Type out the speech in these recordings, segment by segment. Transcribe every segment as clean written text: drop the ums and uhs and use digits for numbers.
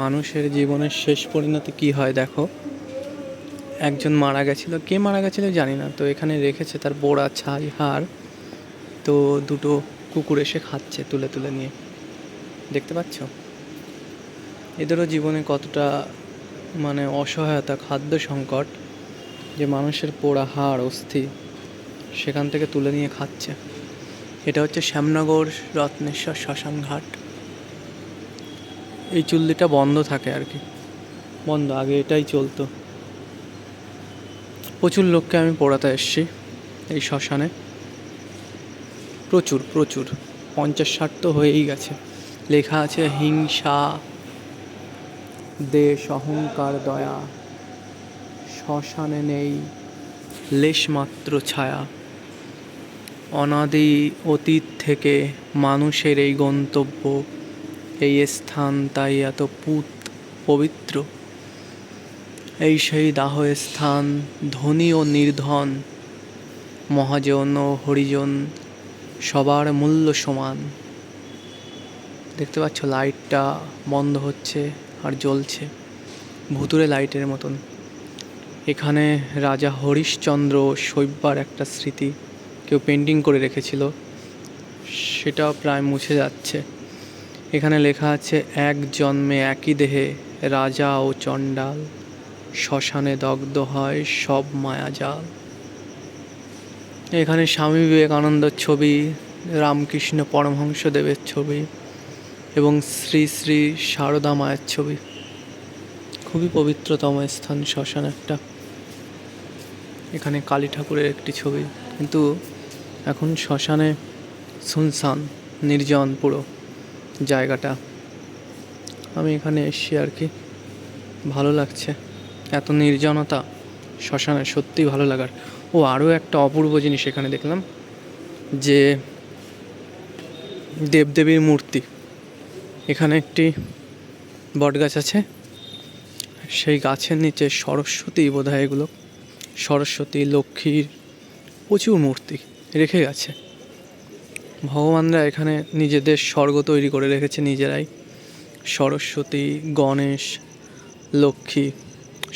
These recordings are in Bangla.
মানুষের জীবনের শেষ পরিণতি কি হয় দেখো। একজন মারা গেছিল, কে মারা গেছিল জানি না, তো এখানে রেখেছে তার পোড়া ছাই হাড়। তো দুটো কুকুর এসে খাচ্ছে তুলে তুলে নিয়ে, দেখতে পাচ্ছ এদেরও জীবনে কতটা মানে অসহায়তা, খাদ্য সংকট, যে মানুষের পোড়া হাড় অস্থি সেখান থেকে তুলে নিয়ে খাচ্ছে। এটা হচ্ছে শ্যামনগর রত্নেশ্বর শ্মশান ঘাট। এই চুল্লিটা বন্ধ থাকে আর কি, বন্ধ, আগে এটাই চলতো। প্রচুর লোককে আমি পোড়াতে এসেছি এই শ্মশানে, প্রচুর প্রচুর, 50-60 তো হয়েই গেছে। লেখা আছে হিংসা, দেশ, অহংকার, দয়া, শ্মশানে নেই লেশমাত্র ছায়া। অনাদি অতীত থেকে মানুষের এই গন্তব্য, এই স্থান তাই এত পবিত্র। এই সেই দাহ স্থান, ধনী ও নির্ধন, মহাজন ও হরিজন সবার মূল্য সমান। দেখতে পাচ্ছ লাইটটা বন্ধ হচ্ছে আর জ্বলছে ভুতুড়ে লাইটের মতন। এখানে রাজা হরিশ্চন্দ্র শৈব্যার একটা স্মৃতি কেউ পেন্টিং করে রেখেছিল, সেটাও প্রায় মুছে যাচ্ছে। এখানে লেখা আছে, এক জন্মে একই দেহে রাজা ও চণ্ডাল, শ্মশানে দগ্ধ হয় সব মায়াজাল। এখানে স্বামী বিবেকানন্দের ছবি, রামকৃষ্ণ পরমহংসদেবের ছবি এবং শ্রী শ্রী সারদা মায়ের ছবি। খুবই পবিত্রতম স্থান শ্মশান একটা। এখানে কালী ঠাকুরের একটি ছবি, কিন্তু এখন শ্মশানে শুনশান, নির্জন পুরো জায়গাটা। আমি এখানে এসছি আর কি, ভালো লাগছে, এত নির্জনতা শ্মশানে সত্যিই ভালো লাগার। ও আরও একটা অপূর্ব জিনিস এখানে দেখলাম, যে দেবদেবীর মূর্তি। এখানে একটি বটগাছ আছে, সেই গাছের নিচে সরস্বতী, বোধহয় এগুলো সরস্বতী, লক্ষ্মীর প্রচুর মূর্তি রেখে গেছে। ভগবানরা এখানে নিজেদের স্বর্গ তৈরি করে রেখেছে নিজেরাই। সরস্বতী, গণেশ, লক্ষ্মী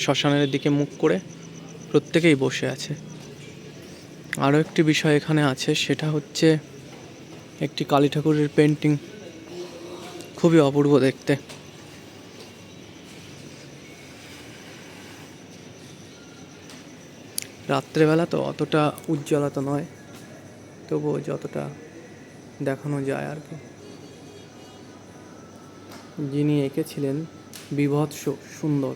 শ্মশানের দিকে মুখ করে প্রত্যেকেই বসে আছে। আরও একটি বিষয় এখানে আছে, সেটা হচ্ছে একটি কালী ঠাকুরের পেন্টিং, খুবই অপূর্ব দেখতে। রাত্রেবেলা তো অতটা উজ্জ্বলতা নয়, তবুও যতটা দেখানো যায় আর কি। যিনি এঁকেছিলেন বীভৎস সুন্দর।